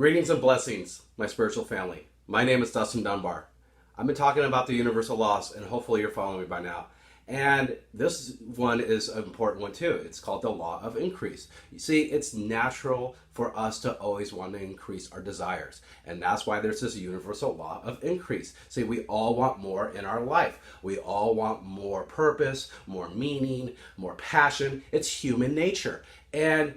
Greetings and blessings, my spiritual family. My name is Dustin Dunbar. I've been talking about the universal laws, and hopefully you're following me by now. And this one is an important one too. It's called the law of increase. You see, it's natural for us to always want to increase our desires. And that's why there's this universal law of increase. See, we all want more in our life. We all want more purpose, more meaning, more passion. It's human nature. And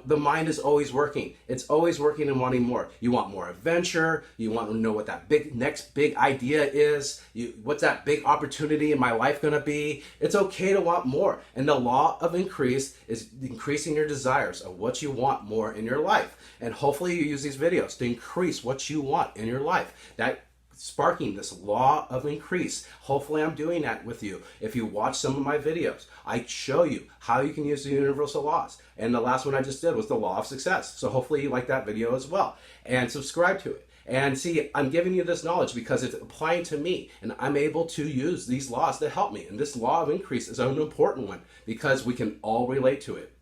the mind is always working. It's always working and wanting more. You want more adventure. You want to know what that next big idea is. What's that big opportunity in my life going to be? It's okay to want more. And the law of increase is increasing your desires of what you want more in your life. And hopefully you use these videos to increase what you want in your life. That sparking this law of increase. Hopefully I'm doing that with you. If you watch some of my videos, I show you how you can use the universal laws. And the last one I just did was the law of success. So hopefully you like that video as well. And subscribe to it. And see, I'm giving you this knowledge because it's applying to me. And I'm able to use these laws to help me. And this law of increase is an important one because we can all relate to it.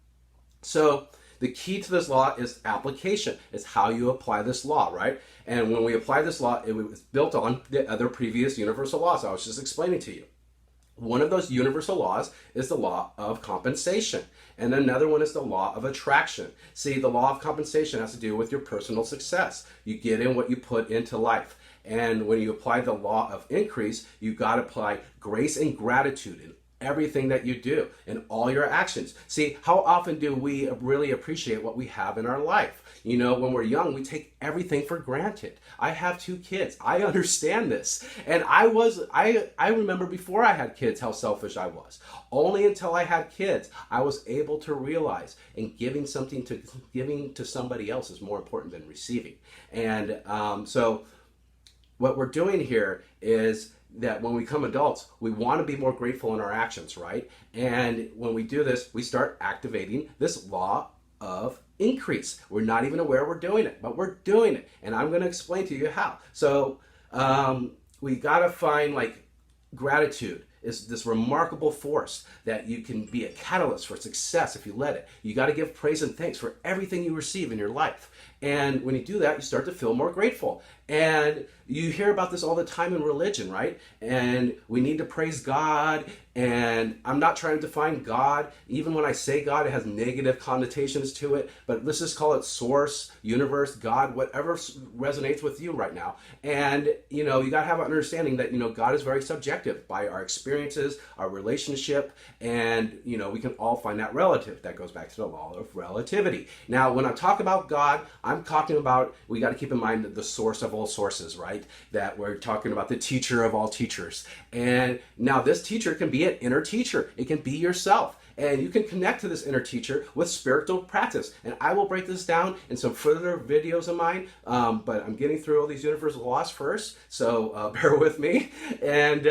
So the key to this law is application. It's how you apply this law, right? And when we apply this law, it was built on the other previous universal laws I was just explaining to you. One of those universal laws is the law of compensation. And another one is the law of attraction. See, the law of compensation has to do with your personal success. You get in what you put into life. And when you apply the law of increase, you got to apply grace and gratitude in everything that you do in all your actions. See, how often do we really appreciate what we have in our life? When we're young, we take everything for granted. I have 2 kids. I understand this. And I remember before I had kids how selfish I was. Only until I had kids, I was able to realize and giving to somebody else is more important than receiving. And so what we're doing here is that when we become adults, we want to be more grateful in our actions, right? And when we do this, we start activating this law of increase. We're not even aware we're doing it, but we're doing it. And I'm going to explain to you how. So we got to find gratitude is this remarkable force that you can be a catalyst for success if you let it. You got to give praise and thanks for everything you receive in your life. And when you do that, you start to feel more grateful. And you hear about this all the time in religion, right? And we need to praise God. And I'm not trying to define God. Even when I say God, it has negative connotations to it. But let's just call it source, universe, God, whatever resonates with you right now. And, you got to have an understanding that, God is very subjective by our experiences, our relationship. And, we can all find that relative. That goes back to the law of relativity. Now, when I talk about God, I'm talking about, we got to keep in mind the source of all sources, right? That we're talking about the teacher of all teachers. And now this teacher can be an inner teacher. It can be yourself. And you can connect to this inner teacher with spiritual practice. And I will break this down in some further videos of mine. But I'm getting through all these universal laws first. So bear with me. And,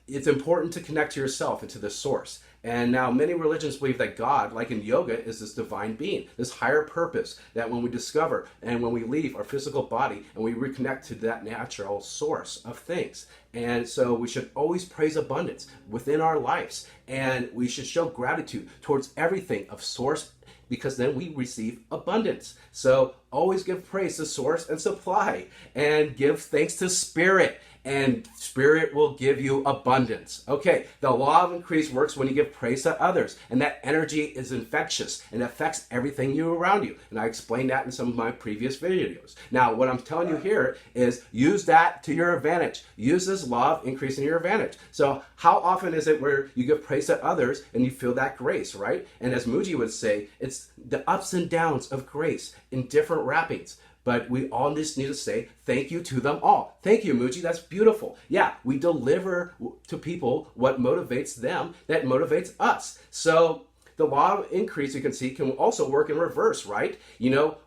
it's important to connect to yourself and to the source. And now many religions believe that God, like in yoga, is this divine being, this higher purpose that when we discover and when we leave our physical body and we reconnect to that natural source of things. And so we should always praise abundance within our lives. And we should show gratitude towards everything of source, because then we receive abundance. So always give praise to source and supply, and give thanks to spirit, and spirit will give you abundance. Okay, the law of increase works when you give praise to others, and that energy is infectious and affects everything around you. And I explained that in some of my previous videos. Now, what I'm telling you here is use that to your advantage. Use this law of increase in your advantage. So how often is it where you give praise to others and you feel that grace, right? And as Muji would say, it's the ups and downs of grace in different wrappings. But we all just need to say thank you to them all. Thank you, Muji. That's beautiful. Yeah, we deliver to people what motivates them, that motivates us. So the law of increase, you can see, can also work in reverse, right?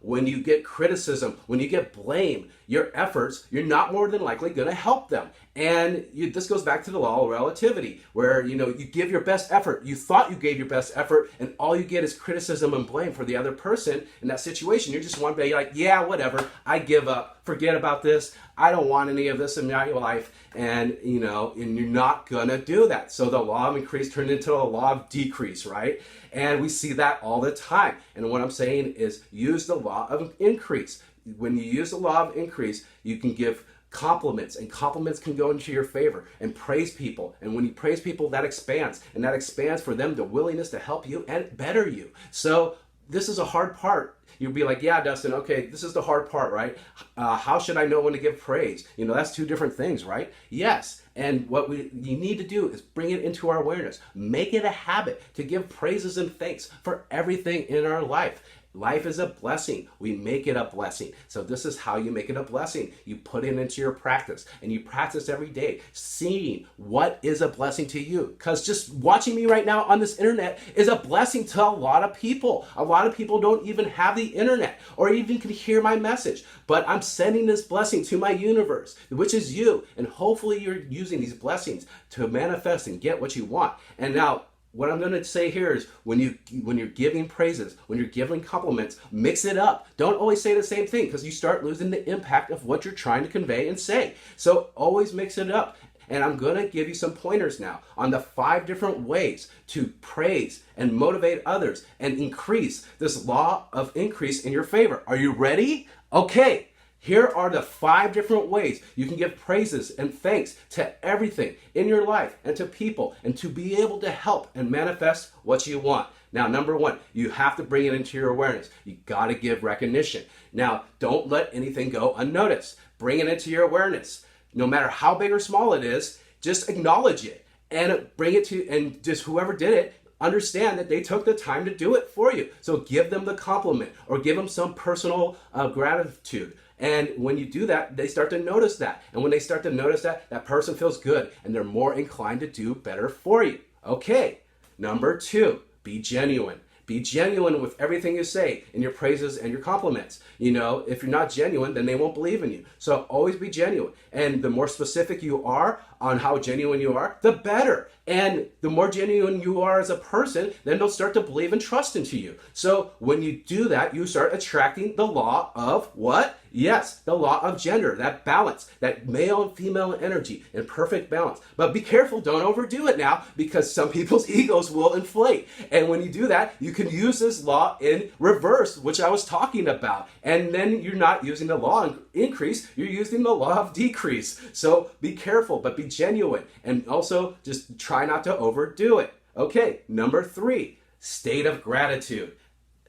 When you get criticism, when you get blame, your efforts, you're not more than likely going to help them. And this goes back to the law of relativity, where, you give your best effort. You thought you gave your best effort, and all you get is criticism and blame for the other person in that situation. You just want to be like, yeah, whatever, I give up. forget about this. I don't want any of this in my life. And, and you're not going to do that. So the law of increase turned into a law of decrease, right? And we see that all the time. And what I'm saying is use the law of increase. When you use the law of increase, you can give compliments, and compliments can go into your favor, and praise people. And when you praise people, that expands, and that expands for them the willingness to help you and better you. So this is a hard part. You'll be like, yeah, Dustin, okay, this is the hard part, right? How should I know when to give praise? That's two different things, right? Yes. And what you need to do is bring it into our awareness. Make it a habit to give praises and thanks for everything in our life. Life is a blessing. We make it a blessing. So this is how you make it a blessing. You put it into your practice, and you practice every day, seeing what is a blessing to you. Because just watching me right now on this internet is a blessing to a lot of people. A lot of people don't even have the internet or even can hear my message. But I'm sending this blessing to my universe, which is you. And hopefully you're using these blessings to manifest and get what you want. And now, what I'm going to say here is when you're giving praises, when you're giving compliments, mix it up. Don't always say the same thing, because you start losing the impact of what you're trying to convey and say. So always mix it up. And I'm going to give you some pointers now on the 5 different ways to praise and motivate others and increase this law of increase in your favor. Are you ready? Okay. Here are the 5 different ways you can give praises and thanks to everything in your life and to people, and to be able to help and manifest what you want. Now, number 1, you have to bring it into your awareness. You got to give recognition. Now, don't let anything go unnoticed. Bring it into your awareness. No matter how big or small it is, just acknowledge it and bring it to, and just whoever did it, understand that they took the time to do it for you. So give them the compliment or give them some personal gratitude. And when you do that, they start to notice that. And when they start to notice that, that person feels good and they're more inclined to do better for you. Okay, number 2, be genuine. Be genuine with everything you say in your praises and your compliments. If you're not genuine, then they won't believe in you. So always be genuine. And the more specific you are on how genuine you are, the better. And the more genuine you are as a person, then they'll start to believe and trust into you. So when you do that, you start attracting the law of what? Yes, the law of gender, that balance, that male and female energy in perfect balance. But be careful, don't overdo it now, because some people's egos will inflate. And when you do that, you can use this law in reverse, which I was talking about. And then you're not using the law of increase, you're using the law of decrease. So be careful, but be genuine. And also just try not to overdo it. Okay, number 3, state of gratitude.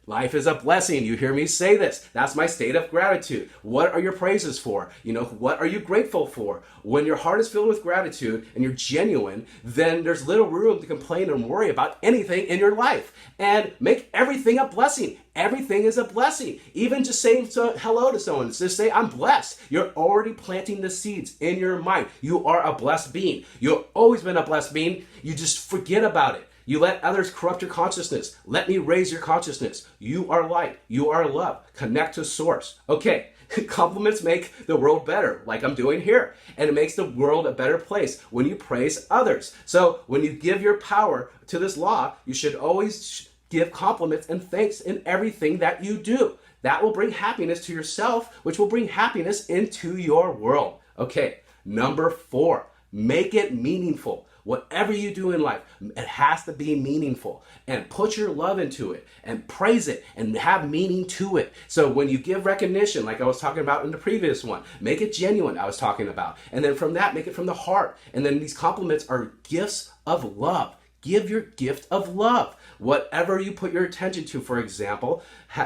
Life is a blessing. You hear me say this. That's my state of gratitude. What are your praises for? What are you grateful for? When your heart is filled with gratitude and you're genuine, then there's little room to complain and worry about anything in your life. And make everything a blessing. Everything is a blessing. Even just saying hello to someone, just say, I'm blessed. You're already planting the seeds in your mind. You are a blessed being. You've always been a blessed being. You just forget about it. You let others corrupt your consciousness. Let me raise your consciousness. You are light. You are love. Connect to source. Okay, compliments make the world better, like I'm doing here. And it makes the world a better place when you praise others. So when you give your power to this law, you should always give compliments and thanks in everything that you do. That will bring happiness to yourself, which will bring happiness into your world. Okay, number 4, make it meaningful. Whatever you do in life, it has to be meaningful, and put your love into it and praise it and have meaning to it. So when you give recognition, like I was talking about in the previous one, make it genuine, I was talking about. And then from that, make it from the heart. And then these compliments are gifts of love. Give your gift of love. Whatever you put your attention to, for example,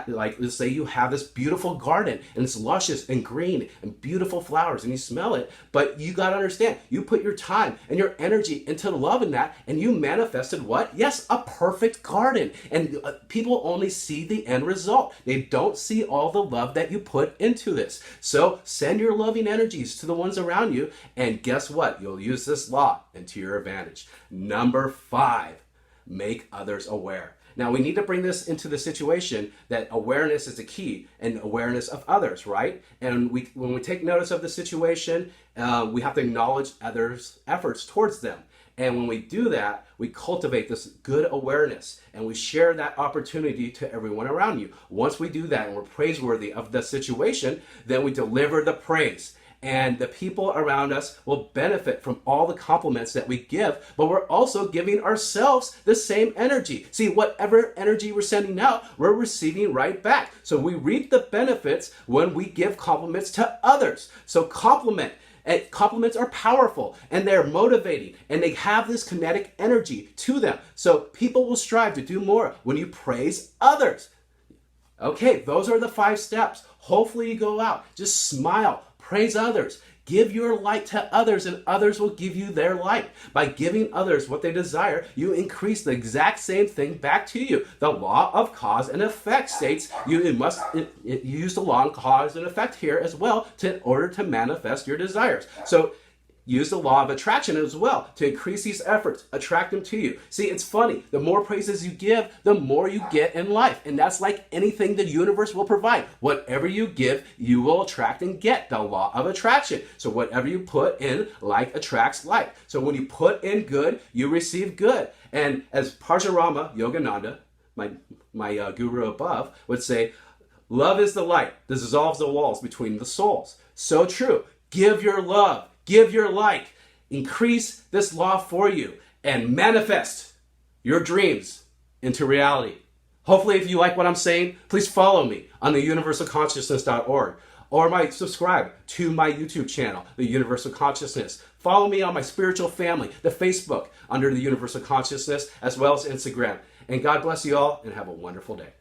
like let's say you have this beautiful garden and it's luscious and green and beautiful flowers and you smell it, but you got to understand, you put your time and your energy into love in that, and you manifested what? Yes, a perfect garden. And people only see the end result. They don't see all the love that you put into this. So send your loving energies to the ones around you, and guess what? You'll use this law into your advantage. Number 5, make others aware. Now we need to bring this into the situation that awareness is the key, and awareness of others, right? And when we take notice of the situation, we have to acknowledge others' efforts towards them. And when we do that, we cultivate this good awareness and we share that opportunity to everyone around you. Once we do that and we're praiseworthy of the situation, then we deliver the praise. And the people around us will benefit from all the compliments that we give, but we're also giving ourselves the same energy. See, whatever energy we're sending out, we're receiving right back. So we reap the benefits when we give compliments to others. So compliments are powerful and they're motivating and they have this kinetic energy to them. So people will strive to do more when you praise others. Okay, those are the 5 steps. Hopefully you go out, just smile, praise others, give your light to others, and others will give you their light. By giving others what they desire, you increase the exact same thing back to you. The law of cause and effect states you must use the law of cause and effect here as well in order to manifest your desires. So use the law of attraction as well to increase these efforts, attract them to you. See, it's funny. The more praises you give, the more you get in life. And that's like anything the universe will provide. Whatever you give, you will attract and get. The law of attraction. So whatever you put in, like attracts like. So when you put in good, you receive good. And as Parshurama Yogananda, my guru above, would say, love is the light that dissolves the walls between the souls. So true. Give your love. Give your light, increase this law for you, and manifest your dreams into reality. Hopefully, if you like what I'm saying, please follow me on the universalconsciousness.org or subscribe to my YouTube channel, The Universal Consciousness. Follow me on my spiritual family, the Facebook, under The Universal Consciousness, as well as Instagram. And God bless you all, and have a wonderful day.